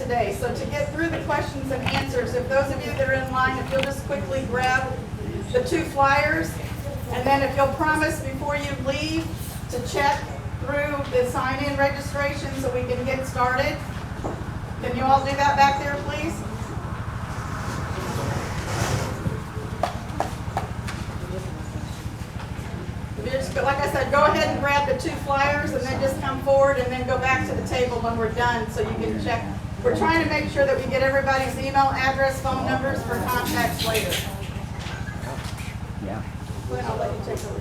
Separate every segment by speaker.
Speaker 1: today. So to get through the questions and answers, if those of you that are in line, if you'll just quickly grab the 2 flyers, and then if you'll promise before you leave to check through the sign-in registration so we can get started. Can you all do that back there, please? Like I said, go ahead and grab the 2 flyers and then just come forward and then go back to the table when we're done so you can check. We're trying to make sure that we get everybody's email address, phone numbers for contacts later.
Speaker 2: Yeah.
Speaker 1: Glenn, I'll let you take over.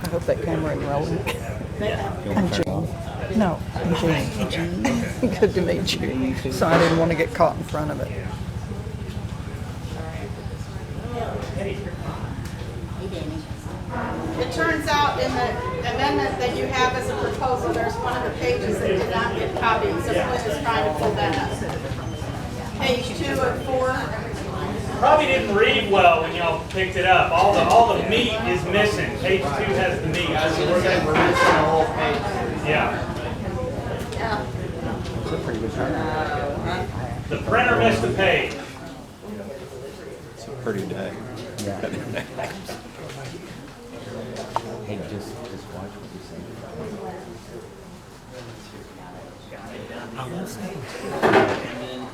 Speaker 2: I hope that camera ain't rolling. I'm Jean. No, I'm Jean. Good to meet you. So I didn't want to get caught in front of it.
Speaker 1: It turns out in the amendment that you have as a proposal, there's one of the pages that did not get copied, so Glenn is trying to pull that up. Page 2 of 4.
Speaker 3: Probably didn't read well when y'all picked it up. All the meat is missing. Page 2 has the meat.
Speaker 4: So we're missing the whole page.
Speaker 3: Yeah.
Speaker 1: Yeah.
Speaker 2: It's a pretty good turn.
Speaker 3: The printer missed a page.
Speaker 5: It's a pretty day.
Speaker 2: Yeah. Hey, just watch what you say.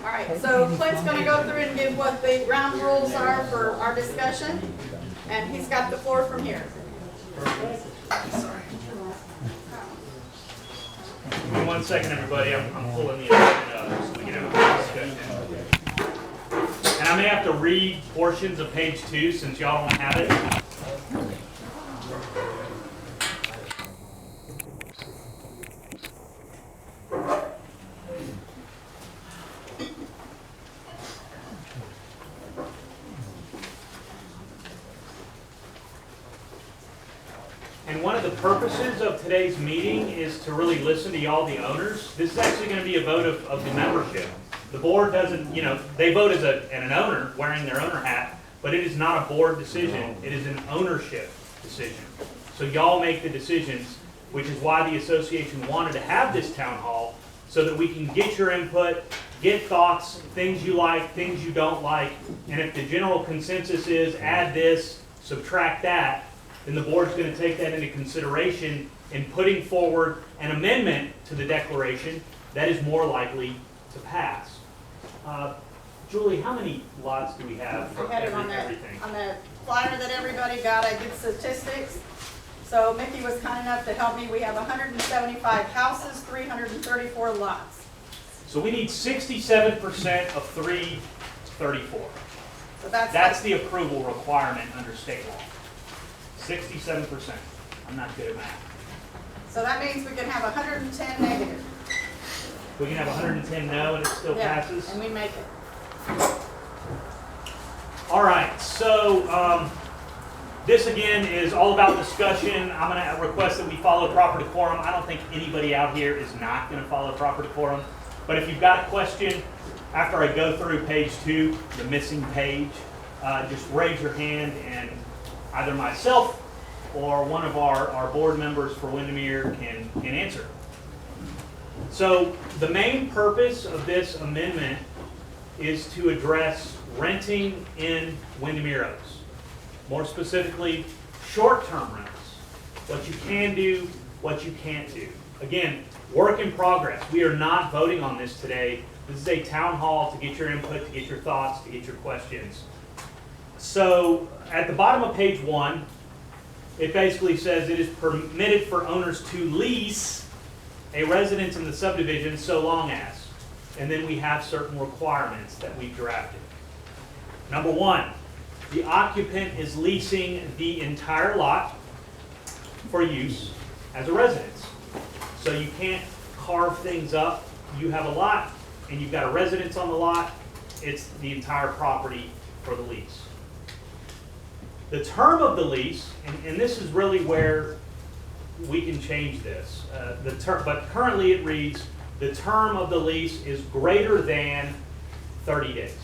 Speaker 1: All right, so Clint's going to go through and give what the ground rules are for our discussion, and he's got the floor from here.
Speaker 3: Give me 1 second, everybody. I'm pulling the agenda up so we can have a discussion. And I may have to read portions of page 2 since y'all don't have it. And one of the purposes of today's meeting is to really listen to y'all, the owners. This is actually going to be a vote of the membership. The board doesn't, they vote as an owner wearing their owner hat, but it is not a board decision. It is an ownership decision. So y'all make the decisions, which is why the association wanted to have this town hall so that we can get your input, get thoughts, things you like, things you don't like, and if the general consensus is add this, subtract that, then the board's going to take that into consideration in putting forward an amendment to the declaration that is more likely to pass. Julie, how many lots do we have for
Speaker 1: I had it on
Speaker 3: everything?
Speaker 1: the flyer that everybody got. I did statistics. So Mickey was kind enough to help me. We have 175 houses, 334 lots.
Speaker 3: So we need 67% of 334.
Speaker 1: So
Speaker 3: That's the approval requirement under state law. 67%. I'm not good at math.
Speaker 1: So that means we can have 110 negative.
Speaker 3: We can have 110 no and it still passes?
Speaker 1: And we make it.
Speaker 3: All right, so this again is all about discussion. I'm going to request that we follow proper decorum. I don't think anybody out here is not going to follow proper decorum. But if you've got a question, after I go through page 2, the missing page, just raise your hand and either myself or one of our board members for Windermere can answer. So the main purpose of this amendment is to address renting in Windermere Oaks. More specifically, short-term rentals. What you can do, what you can't do. Again, work in progress. We are not voting on this today. This is a town hall to get your input, to get your thoughts, to get your questions. So at the bottom of page 1, it basically says it is permitted for owners to lease a residence in the subdivision so long as, and then we have certain requirements that we've drafted. Number 1, the occupant is leasing the entire lot for use as a residence. So you can't carve things up. You have a lot and you've got a residence on the lot. It's the entire property for the lease. The term of the lease, and this is really where we can change this. But currently it reads, the term of the lease is greater than 30 days.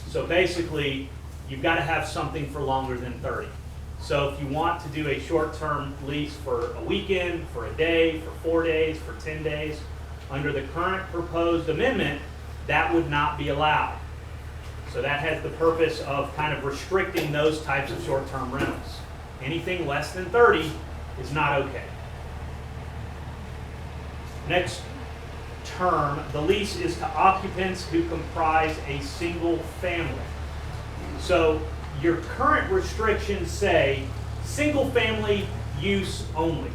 Speaker 3: So basically, you've got to have something for longer than 30. So if you want to do a short-term lease for a weekend, for a day, for 4 days, for 10 days, Under the current proposed amendment, that would not be allowed. So that has the purpose of kind of restricting those types of short-term rentals. Anything less than 30 is not okay. Next term, the lease is to occupants who comprise a single family. So your current restrictions say single family use only.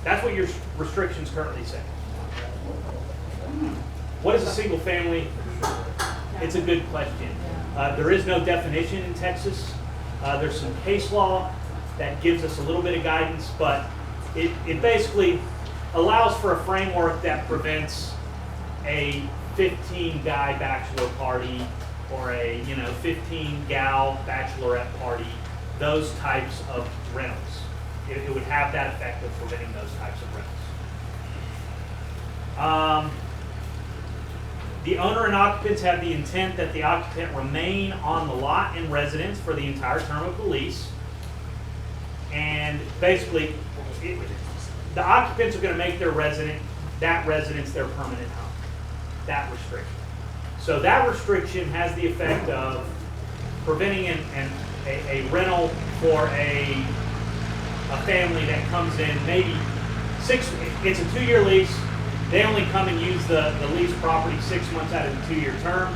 Speaker 3: That's what your restrictions currently say. What is a single family? It's a good question. There is no definition in Texas. There's some case law that gives us a little bit of guidance, but it basically allows for a framework that prevents a 15-guy bachelor party or a 15-gal bachelorette party, those types of rentals. It would have that effect of preventing those types of rentals. The owner and occupants have the intent that the occupant remain on the lot in residence for the entire term of the lease. And basically, the occupants are going to make that residence their permanent home. That restriction. So that restriction has the effect of preventing a rental for a family that comes in maybe it's a 2-year lease. They only come and use the lease property 6 months out of the 2-year term.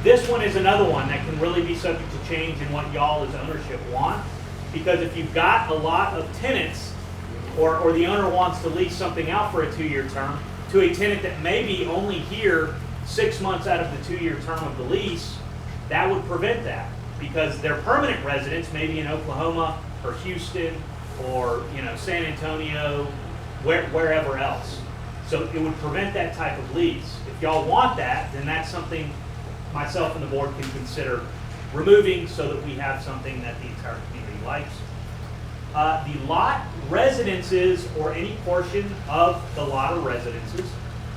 Speaker 3: This one is another one that can really be subject to change in what y'all as ownership want. Because if you've got a lot of tenants, or the owner wants to lease something out for a 2-year term to a tenant that may be only here 6 months out of the 2-year term of the lease, that would prevent that. Because their permanent residence may be in Oklahoma or Houston or San Antonio, wherever else. So it would prevent that type of lease. If y'all want that, then that's something myself and the board can consider removing so that we have something that the entire community likes. The lot residences or any portion of the lot of residences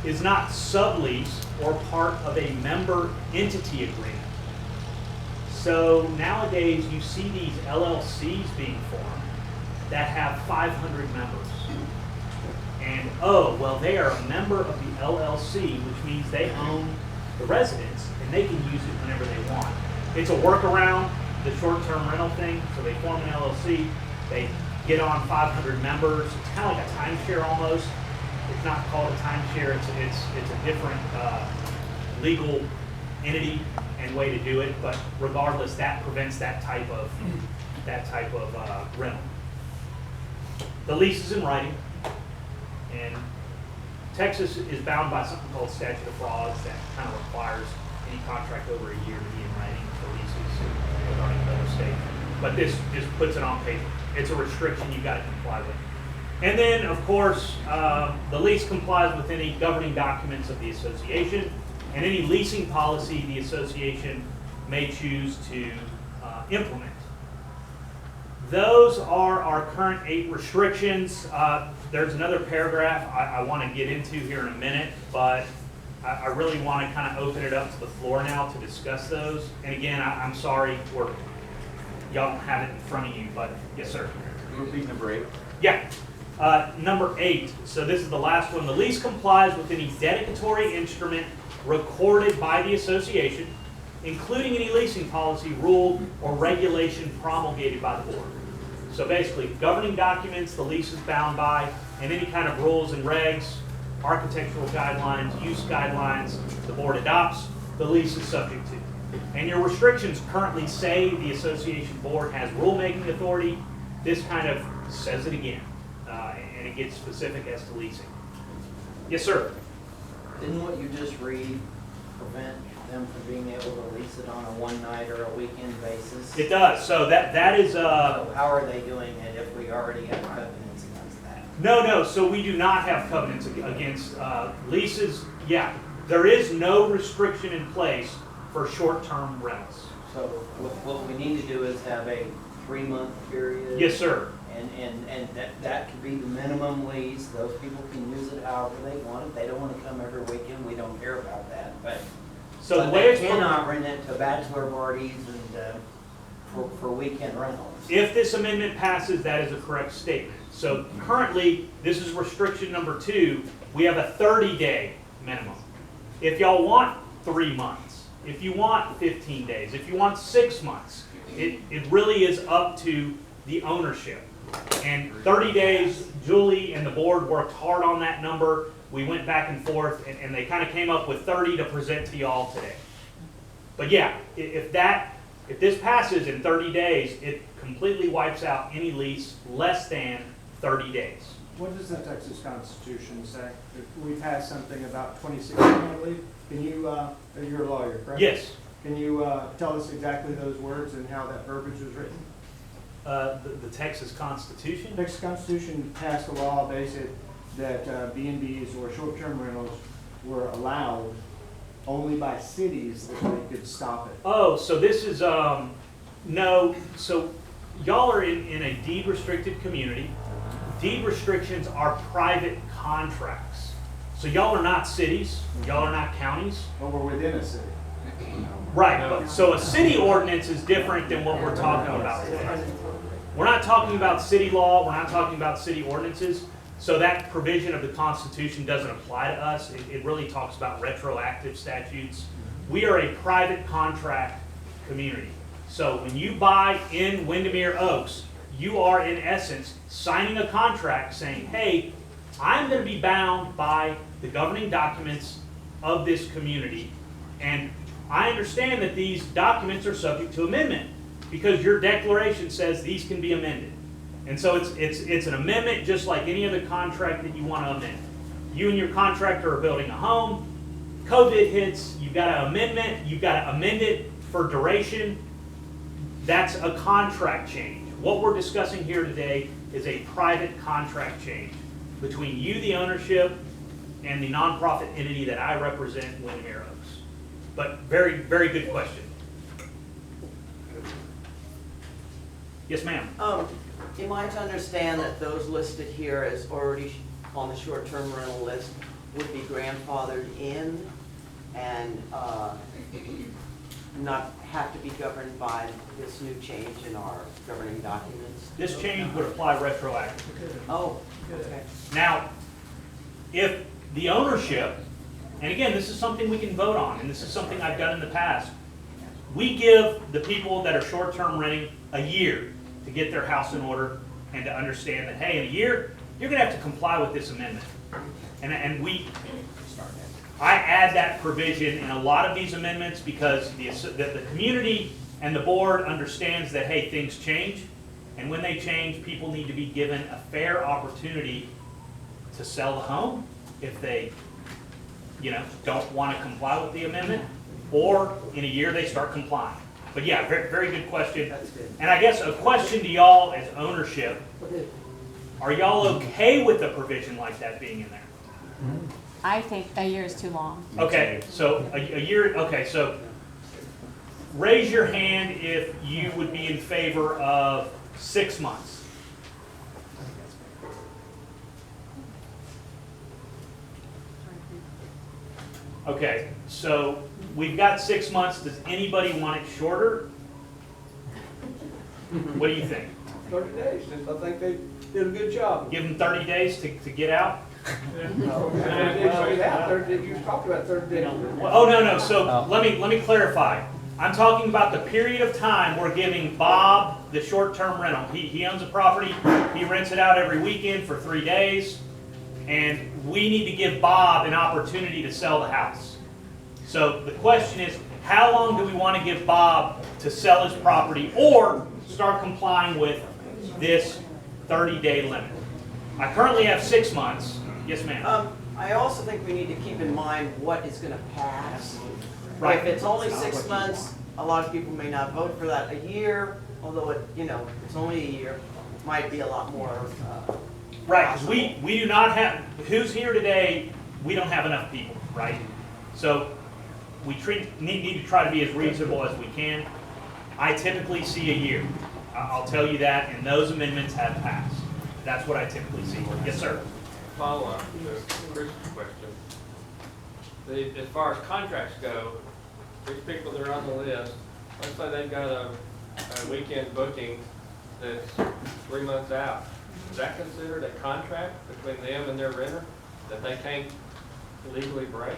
Speaker 3: is not sublease or part of a member entity agreement. So nowadays you see these LLCs being formed that have 500 members. And they are a member of the LLC, which means they own the residence and they can use it whenever they want. It's a workaround, the short-term rental thing. So they form an LLC, they get on 500 members. It's kind of like a timeshare almost. It's not called a timeshare. It's a different legal entity and way to do it. But regardless, that prevents that type of rental. The lease is in writing. And Texas is bound by something called statute of frauds that kind of requires any contract over a year to be in writing for leases regarding another state. But this just puts it on paper. It's a restriction you've got to comply with. And then, of course, the lease complies with any governing documents of the association and any leasing policy the association may choose to implement. Those are our current 8 restrictions. There's another paragraph I want to get into here in a minute, but I really want to kind of open it up to the floor now to discuss those. And again, I'm sorry y'all don't have it in front of you, but yes, sir.
Speaker 4: Repeat number 8.
Speaker 3: Yeah. Number 8. So this is the last one. The lease complies with any dedicatory instrument recorded by the association, including any leasing policy, rule, or regulation promulgated by the board. So basically, governing documents the lease is bound by, and any kind of rules and regs, architectural guidelines, use guidelines the board adopts, the lease is subject to. And your restrictions currently say the association board has rulemaking authority. This kind of says it again, and it gets specific as to leasing. Yes, sir.
Speaker 4: Didn't what you just read prevent them from being able to lease it on a one-night or a weekend basis?
Speaker 3: It does. So that is
Speaker 4: So how are they doing it if we already have covenants against that?
Speaker 3: No. So we do not have covenants against leases. Yeah, there is no restriction in place for short-term rentals.
Speaker 4: So what we need to do is have a 3-month period.
Speaker 3: Yes, sir.
Speaker 4: And that could be the minimum lease. Those people can use it however they want. If they don't want to come every weekend, we don't care about that. But
Speaker 3: So the way
Speaker 4: they
Speaker 3: it's
Speaker 4: cannot rent it to bachelor parties and for weekend rentals.
Speaker 3: if this amendment passes, that is a correct statement. So currently, this is restriction number 2. We have a 30-day minimum. If y'all want 3 months, if you want 15 days, if you want 6 months, it really is up to the ownership. And 30 days, Julie and the board worked hard on that number. We went back and forth, and they kind of came up with 30 to present to y'all today. But yeah, if this passes in 30 days, it completely wipes out any lease less than 30 days.
Speaker 6: What does the Texas Constitution say? If we pass something about 2016, I believe, can you, you're a lawyer, correct?
Speaker 3: Yes.
Speaker 6: Can you tell us exactly those words and how that verbiage was written?
Speaker 3: The Texas Constitution?
Speaker 6: The Texas Constitution passed a law basically that B&Bs or short-term rentals were allowed only by cities that they could stop it.
Speaker 3: Oh, so this is, no, so y'all are in a deed restricted community. Deed restrictions are private contracts. So y'all are not cities, y'all are not counties.
Speaker 6: But we're within a city.
Speaker 3: Right, but, so a city ordinance is different than what we're talking about today. We're not talking about city law, we're not talking about city ordinances, so that provision of the Constitution doesn't apply to us. It really talks about retroactive statutes. We are a private contract community. So when you buy in Windermere Oaks, you are in essence signing a contract saying, hey, I'm going to be bound by the governing documents of this community, and I understand that these documents are subject to amendment because your declaration says these can be amended. And so it's an amendment just like any other contract that you want to amend. You and your contractor are building a home, COVID hits, you've got an amendment, you've got to amend it for duration. That's a contract change. What we're discussing here today is a private contract change between you, the ownership, and the nonprofit entity that I represent, Windermere Oaks. But very, very good question. Yes, ma'am.
Speaker 7: Am I to understand that those listed here as already on the short-term rental list would be grandfathered in and not have to be governed by this new change in our governing documents?
Speaker 3: This change would apply retroactively.
Speaker 7: Oh, okay.
Speaker 3: Now, if the ownership, and again, this is something we can vote on, and this is something I've done in the past, we give the people that are short-term renting a year to get their house in order and to understand that, hey, in a year, you're going to have to comply with this amendment. And I add that provision in a lot of these amendments because the community and the board understands that, hey, things change, and when they change, people need to be given a fair opportunity to sell the home if they, don't want to comply with the amendment, or in a year they start complying. But yeah, very, very good question.
Speaker 7: That's good.
Speaker 3: And I guess a question to y'all as ownership, are y'all okay with a provision like that being in there?
Speaker 8: I think a year is too long.
Speaker 3: Okay, so a year, okay, so raise your hand if you would be in favor of 6 months. Okay, so we've got 6 months. Does anybody want it shorter? What do you think?
Speaker 9: 30 days, I think they did a good job.
Speaker 3: Give them 30 days to get out?
Speaker 9: No, 30 days straight out. 30 days, you talked about 30 days.
Speaker 3: Oh, no, so let me clarify. I'm talking about the period of time we're giving Bob the short-term rental. He owns a property, he rents it out every weekend for 3 days, and we need to give Bob an opportunity to sell the house. So the question is, how long do we want to give Bob to sell his property or start complying with this 30-day limit? I currently have 6 months. Yes, ma'am.
Speaker 7: I also think we need to keep in mind what is going to pass.
Speaker 3: Right.
Speaker 7: If it's only 6 months, a lot of people may not vote for that. A year, although it's only a year, might be a lot more.
Speaker 3: Right, because we do not have, who's here today, we don't have enough people, right? So we need to try to be as reasonable as we can. I typically see a year. I'll tell you that, and those amendments have passed. That's what I typically see. Yes, sir.
Speaker 10: Follow-up to Chris's question. As far as contracts go, these people that are on the list, let's say they've got a weekend booking that's 3 months out. Is that considered a contract between them and their renter? That they can't legally break?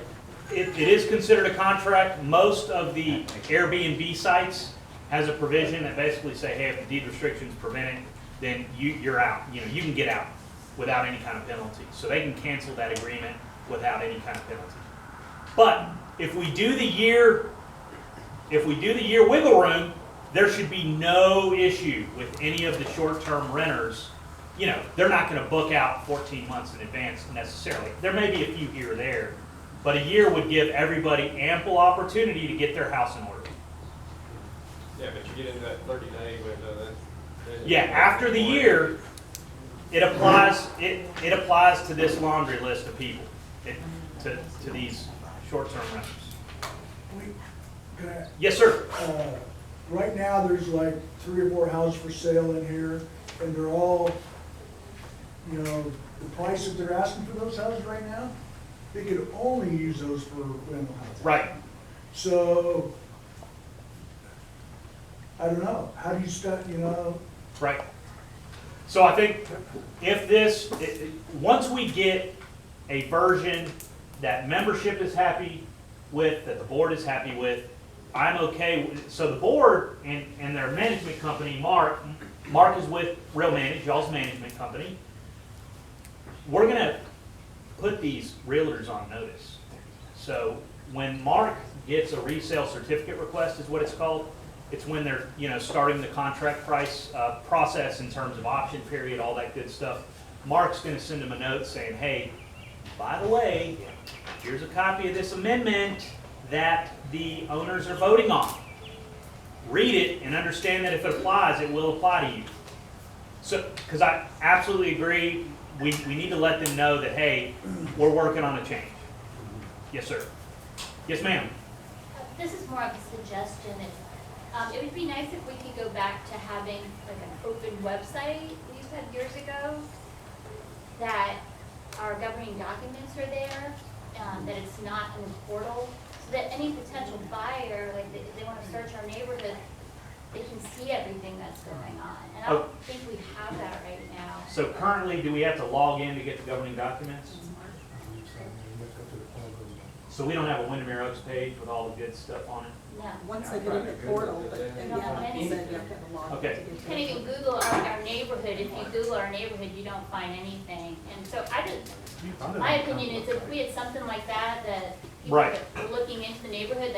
Speaker 3: It is considered a contract. Most of the Airbnb sites has a provision that basically say, hey, if the deed restrictions prevent it, then you're out. You know, you can get out without any kind of penalty. So they can cancel that agreement without any kind of penalty. But if we do the year wiggle room, there should be no issue with any of the short-term renters. You know, they're not going to book out 14 months in advance necessarily. There may be a few here or there, but a year would give everybody ample opportunity to get their house in order.
Speaker 10: Yeah, but you get into that 30-day window, then.
Speaker 3: Yeah, after the year, it applies to this laundry list of people, to these short-term renters.
Speaker 11: Can I-
Speaker 3: Yes, sir.
Speaker 11: Right now, there's like 3 or 4 houses for sale in here, and they're all, you know, the price that they're asking for those houses right now, they could only use those for rental houses.
Speaker 3: Right.
Speaker 11: So, I don't know, how do you start, you know?
Speaker 3: Right. So I think if once we get a version that membership is happy with, that the board is happy with, I'm okay with, so the board and their management company, Mark is with Real Manage, y'all's management company. We're gonna put these realtors on notice. So when Mark gets a resale certificate request is what it's called, it's when they're, you know, starting the contract price process in terms of option period, all that good stuff. Mark's gonna send them a note saying, hey, by the way, here's a copy of this amendment that the owners are voting on. Read it and understand that if it applies, it will apply to you. So, because I absolutely agree, we need to let them know that, hey, we're working on a change. Yes, sir. Yes, ma'am.
Speaker 12: This is more of a suggestion. It would be nice if we could go back to having like an open website we used to have years ago, that our governing documents are there, that it's not in the portal, so that any potential buyer, like if they want to search our neighborhood, they can see everything that's going on. And I don't think we have that right now.
Speaker 3: So currently, do we have to log in to get the governing documents? So we don't have a Windermere Oaks page with all the good stuff on it?
Speaker 12: No.
Speaker 2: Once they get in the portal, but then you have to
Speaker 12: Yeah.
Speaker 2: have a log.
Speaker 3: Okay.
Speaker 12: You can't even Google our neighborhood. If you Google our neighborhood, you don't find anything. And so my opinion is if we had something like that, that people
Speaker 3: Right.
Speaker 12: that were looking into the neighborhood,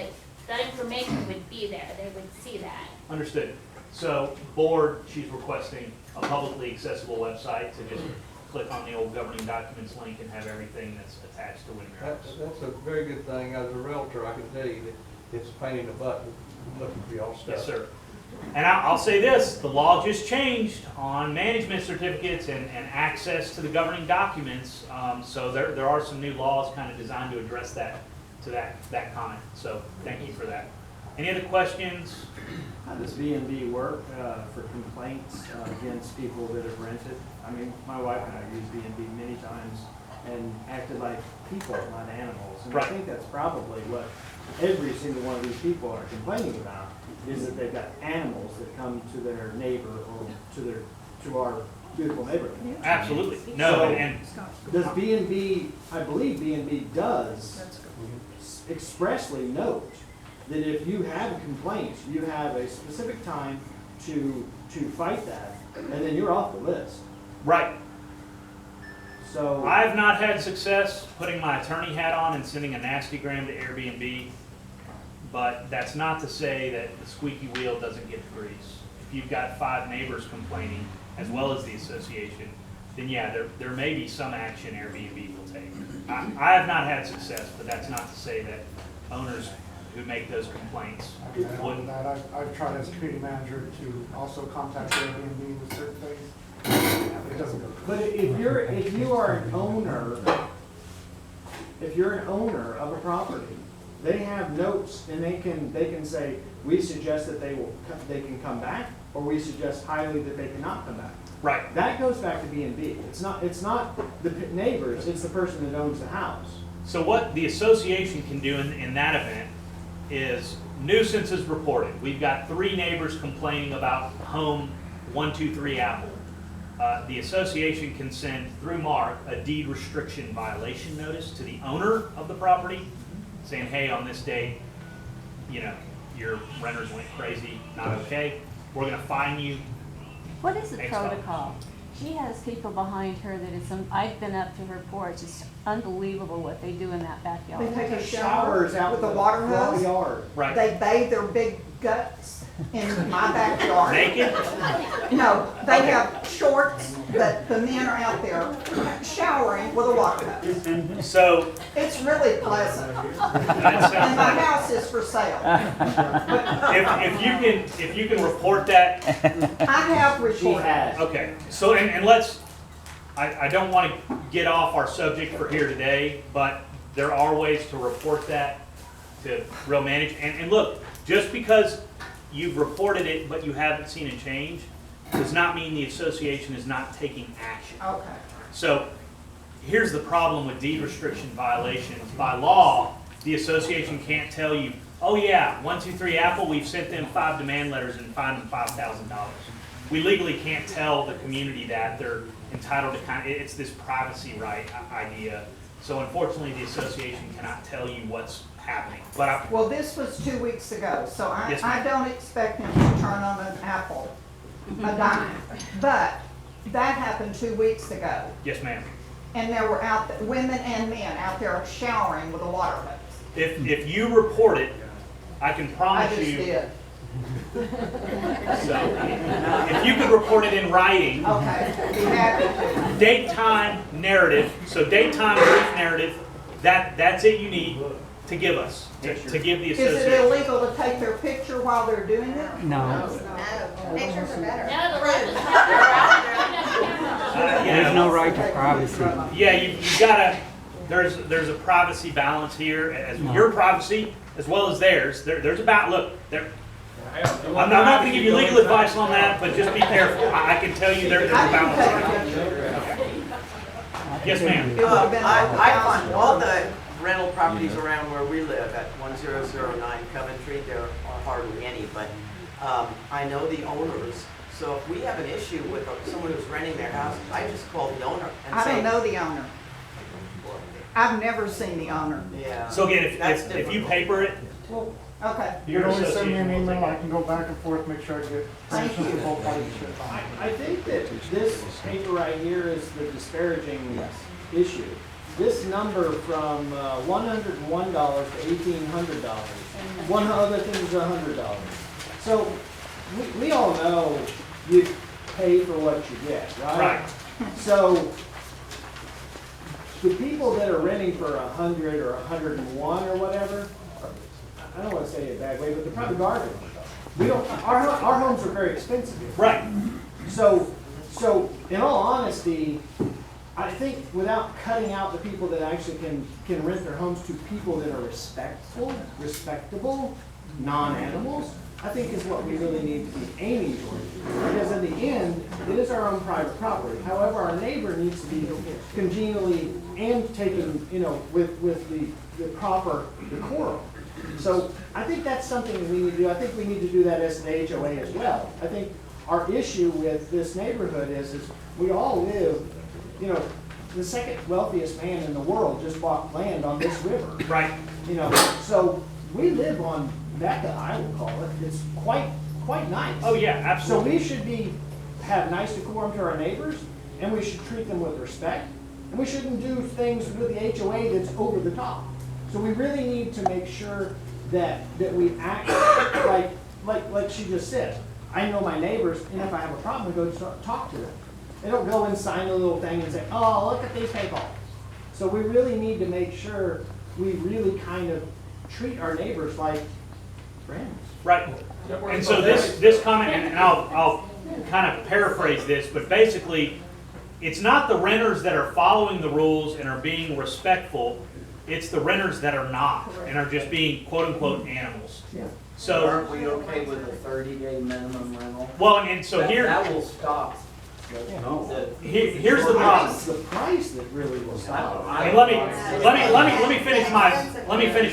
Speaker 12: that information would be there. They would see that.
Speaker 3: Understood. So board, she's requesting a publicly accessible website to just click on the old governing documents link and have everything that's attached to Windermere Oaks.
Speaker 9: That's a very good thing. As a realtor, I can tell you that it's a pain in the butt looking for y'all stuff.
Speaker 3: Yes, sir. And I'll say this, the law just changed on management certificates and access to the governing documents. So there are some new laws kind of designed to address that comment. So thank you for that. Any other questions?
Speaker 6: How does B&B work for complaints against people that have rented? I mean, my wife and I have used B&B many times and acted like people, not animals. And
Speaker 3: Right.
Speaker 6: I think that's probably what every single one of these people are complaining about, is that they've got animals that come to their neighbor or to our beautiful neighborhood.
Speaker 3: Absolutely. No,
Speaker 6: So,
Speaker 3: and
Speaker 6: does B&B, I believe B&B does expressly note that if you have complaints, you have a specific time to fight that, and then you're off the list.
Speaker 3: right.
Speaker 6: So,
Speaker 3: I've not had success putting my attorney hat on and sending a nastygram to Airbnb, but that's not to say that the squeaky wheel doesn't get the grease. If you've got 5 neighbors complaining, as well as the association, then yeah, there may be some action Airbnb will take. I have not had success, but that's not to say that owners who make those complaints
Speaker 13: I can comment on
Speaker 3: wouldn't.
Speaker 13: that. I've tried as a community manager to also contact Airbnb with certain things. It doesn't go.
Speaker 6: but if you are an owner, if you're an owner of a property, they have notes and they can say, we suggest that they can come back, or we suggest highly that they cannot come back.
Speaker 3: Right.
Speaker 6: That goes back to B&B. It's not the neighbors, it's the person that owns the house.
Speaker 3: So what the association can do in that event is nuisances reported. We've got 3 neighbors complaining about home 123 Apple. the association can send through Mark a deed restriction violation notice to the owner of the property saying, hey, on this date, your renters went crazy, not okay. We're gonna fine you.
Speaker 8: What is the
Speaker 3: Thanks, Bob.
Speaker 8: protocol? She has people behind her that is, I've been up to her porch, it's unbelievable what they do in that backyard.
Speaker 2: They take a
Speaker 6: Showers
Speaker 2: shower
Speaker 6: out
Speaker 2: with
Speaker 6: in
Speaker 2: a
Speaker 6: the
Speaker 2: water
Speaker 6: front
Speaker 2: hose.
Speaker 6: yard.
Speaker 3: Right.
Speaker 2: They bathe their big guts in my backyard.
Speaker 3: Naked?
Speaker 2: No, they have shorts, but the men are out there showering with a water hose.
Speaker 3: So,
Speaker 2: It's really pleasant.
Speaker 3: that
Speaker 2: And
Speaker 3: sounds
Speaker 2: my
Speaker 3: like,
Speaker 2: house is for sale.
Speaker 3: if you can report that,
Speaker 2: I have
Speaker 6: She
Speaker 2: reported.
Speaker 6: has.
Speaker 3: okay. So, and let's, I don't want to get off our subject for here today, but there are ways to report that to real manage. And look, just because you've reported it, but you haven't seen a change, does not mean the association is not taking action.
Speaker 2: Okay.
Speaker 3: So here's the problem with deed restriction violations. By law, the association can't tell you, oh yeah, 123 Apple, we've sent them 5 demand letters and fined them $5,000. We legally can't tell the community that. They're entitled to it's this privacy right idea. So unfortunately, the association cannot tell you what's happening. But
Speaker 2: Well, this was 2 weeks ago, so
Speaker 3: Yes,
Speaker 2: I
Speaker 3: ma'am.
Speaker 2: don't expect him to turn on an apple, a dime. But that happened 2 weeks ago,
Speaker 3: yes, ma'am.
Speaker 2: and there were women and men out there showering with a water hose.
Speaker 3: If you report it, I can
Speaker 2: I
Speaker 3: promise
Speaker 2: just
Speaker 3: you.
Speaker 2: did.
Speaker 3: So, if you could report it in writing,
Speaker 2: Okay, be happy to.
Speaker 3: date, time, narrative, so date, time, brief narrative, that's it you need to give us, to give the
Speaker 2: Is it
Speaker 3: association.
Speaker 2: illegal to take their picture while they're doing it?
Speaker 8: No.
Speaker 12: Pictures are better. No, the
Speaker 7: Right.
Speaker 12: rules have
Speaker 3: There's no
Speaker 8: right to privacy.
Speaker 3: Yeah, you gotta, there's a privacy balance here, as your privacy as well as theirs. There's about, look, I'm not gonna give you legal advice on that, but just be careful. I can tell you there's a
Speaker 2: I
Speaker 3: balance
Speaker 2: didn't
Speaker 3: here.
Speaker 2: take a picture.
Speaker 3: Yes, ma'am.
Speaker 2: It would have been over
Speaker 7: I find
Speaker 2: $1,000.
Speaker 7: all the rental properties around where we live at 1009 Coventry, there are hardly any, but I know the owners. So if we have an issue with someone who's renting their house, I just call the owner and
Speaker 2: I
Speaker 7: say.
Speaker 2: don't know the owner. I've never seen the owner.
Speaker 7: Yeah.
Speaker 3: So again,
Speaker 7: That's
Speaker 3: if you
Speaker 7: difficult.
Speaker 3: paper it,
Speaker 2: Okay.
Speaker 13: You can always send me an
Speaker 3: association will
Speaker 13: email,
Speaker 3: take
Speaker 13: I can go back and forth, make sure I get
Speaker 2: Thank
Speaker 13: permission
Speaker 2: you.
Speaker 13: from both parties.
Speaker 6: I think that this paper right here is the disparaging issue. This number from $101 to $1,800, one other thing is $100. So we all know you pay for what you get, right?
Speaker 3: right.
Speaker 6: So the people that are renting for 100 or 101 or whatever, I don't want to say it a bad way, but they're probably garbage. We don't. Our homes are very expensive here.
Speaker 3: Right.
Speaker 6: So in all honesty, I think without cutting out the people that actually can rent their homes to people that are respectable, non-animals, I think is what we really need to be aiming towards. Because in the end, it is our own private property. However, our neighbor needs to be congenially and taken, with the proper decorum. So I think that's something that we need to do. I think we need to do that as an HOA as well. I think our issue with this neighborhood is we all live, the second wealthiest man in the world just bought land on this river.
Speaker 3: Right.
Speaker 6: So we live on Mecca, I would call it. It's quite nice.
Speaker 3: Oh yeah,
Speaker 6: So
Speaker 3: absolutely.
Speaker 6: we should have nice decorum to our neighbors, and we should treat them with respect, and we shouldn't do things with the HOA that's over the top. So we really need to make sure that we act like she just said. I know my neighbors, and if I have a problem, I go talk to them. They don't go and sign a little thing and say, oh, look at these people. So we really need to make sure we really kind of treat our neighbors like friends.
Speaker 3: Right. And so this comment, and I'll kind of paraphrase this, but basically, it's not the renters that are following the rules and are being respectful. It's the renters that are not and are just being quote unquote animals.
Speaker 6: Yeah.
Speaker 3: So,
Speaker 4: Aren't we okay with a 30-day minimum rental?
Speaker 3: well, and so here,
Speaker 4: That will stop.
Speaker 3: here's the problem.
Speaker 6: It's the price that really will stop.
Speaker 3: And let me finish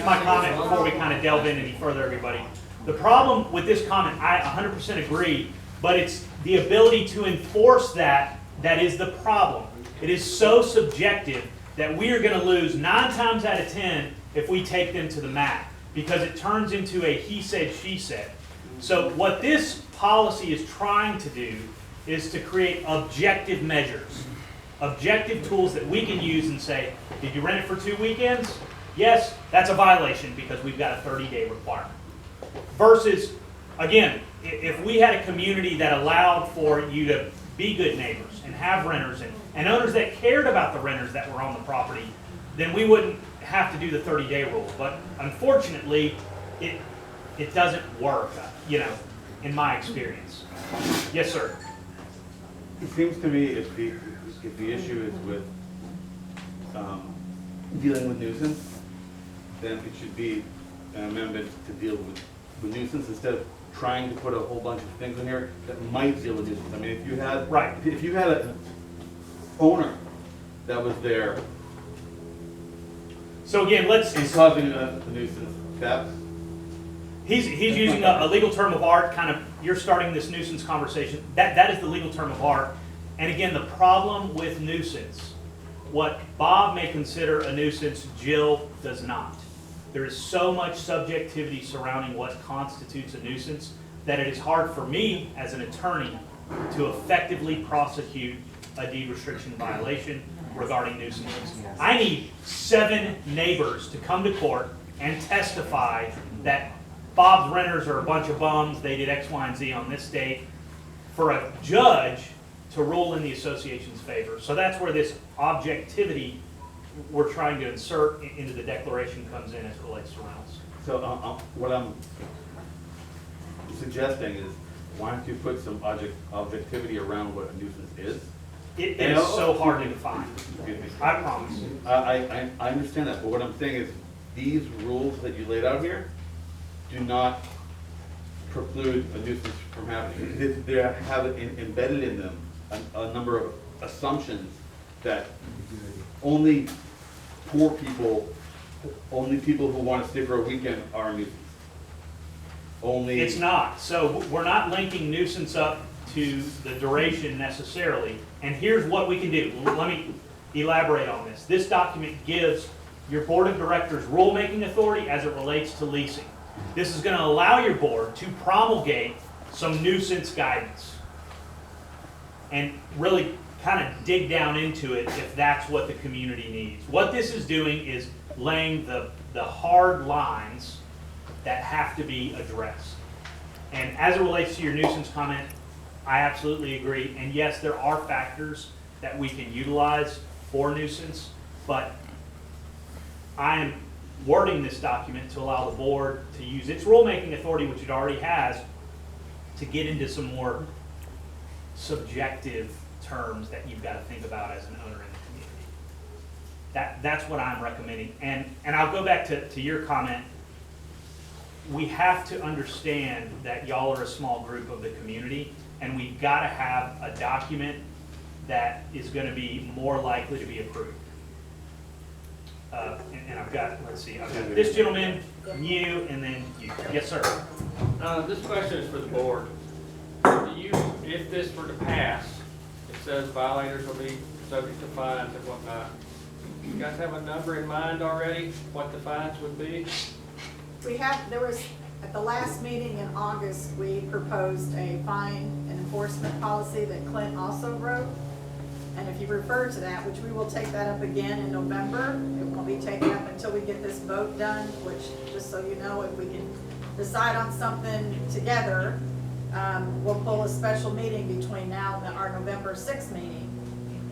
Speaker 3: my comment before we kind of delve in any further, everybody. The problem with this comment, I 100% agree, but it's the ability to enforce that that is the problem. It is so subjective that we are going to lose 9 times out of 10 if we take them to the mat, because it turns into a he said, she said. So what this policy is trying to do is to create objective measures, objective tools that we can use and say, did you rent it for 2 weekends? Yes, that's a violation because we've got a 30-day requirement. Versus, again, if we had a community that allowed for you to be good neighbors and have renters and owners that cared about the renters that were on the property, then we wouldn't have to do the 30-day rule. But unfortunately, it doesn't work, in my experience. Yes, sir.
Speaker 14: It seems to me if the issue is with dealing with nuisance, then it should be an amendment to deal with nuisance instead of trying to put a whole bunch of things in here that might deal with nuisance. I mean, if you had if you had an owner that was there,
Speaker 3: so again,
Speaker 14: and causing a nuisance, that's
Speaker 3: he's using a legal term of art. Kind of, you're starting this nuisance conversation. That is the legal term of art. And again, the problem with nuisance, what Bob may consider a nuisance, Jill does not. There is so much subjectivity surrounding what constitutes a nuisance that it is hard for me as an attorney to effectively prosecute a deed restriction violation regarding nuisances. I need 7 neighbors to come to court and testify that Bob's renters are a bunch of bums, they did X, Y, and Z on this date, for a judge to rule in the association's favor. So that's where this objectivity we're trying to insert into the declaration comes in as it relates to rentals.
Speaker 14: so. What I'm suggesting is, why don't you put some objectivity around what a nuisance is?
Speaker 3: It is so hard to define. I promise.
Speaker 14: I understand that, but what I'm saying is, these rules that you laid out here do not preclude a nuisance from happening. They have embedded in them a number of assumptions that only poor people, only people who want to stay for a weekend are a nuisance. Only
Speaker 3: It's not. So we're not linking nuisance up to the duration necessarily. And here's what we can do. Let me elaborate on this. This document gives your board of directors rulemaking authority as it relates to leasing. This is going to allow your board to promulgate some nuisance guidance and really kind of dig down into it if that's what the community needs. What this is doing is laying the hard lines that have to be addressed. And as it relates to your nuisance comment, I absolutely agree. And yes, there are factors that we can utilize for nuisance, but I am wording this document to allow the board to use its rulemaking authority, which it already has, to get into some more subjective terms that you've got to think about as an owner in the community. That's what I'm recommending. And I'll go back to your comment. We have to understand that y'all are a small group of the community, and we've got to have a document that is going to be more likely to be approved. And I've got, let's see, I've got this gentleman, you, and then you. Yes, sir.
Speaker 10: This question is for the board. If this were to pass, it says violators will be subject to fines and whatnot. You guys have a number in mind already, what the fines would be?
Speaker 1: There was, at the last meeting in August, we proposed a fine and enforcement policy that Clint also wrote. And if you refer to that, which we will take that up again in November, it won't be taken up until we get this vote done, which, just so you know, if we can decide on something together, we'll pull a special meeting between now and our November 6th meeting.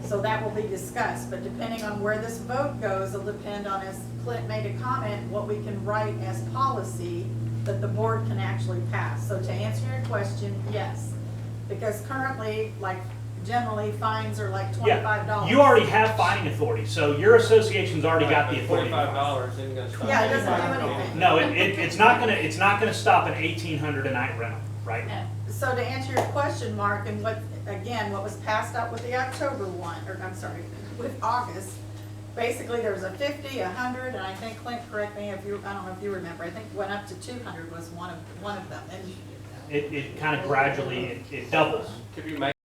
Speaker 1: So that will be discussed, but depending on where this vote goes, it'll depend on, as Clint made a comment, what we can write as policy that the board can actually pass. So to answer your question, yes, because currently, like, generally fines are like $25.
Speaker 3: Yeah, you already have fining authority, so your association's already got the authority.
Speaker 10: $25 isn't going to stop.
Speaker 1: Yeah, it doesn't do anything.
Speaker 3: No, it's not gonna stop an $1,800 a night rental, right?
Speaker 1: No. So to answer your question, Mark, and what was passed up with the October one, or I'm sorry, with August, basically there was a 50, 100, and I think, Clint, correct me if you, I don't know if you remember, I think went up to 200 was one of them. And
Speaker 3: It kind of gradually, it doubles.
Speaker 10: Could you make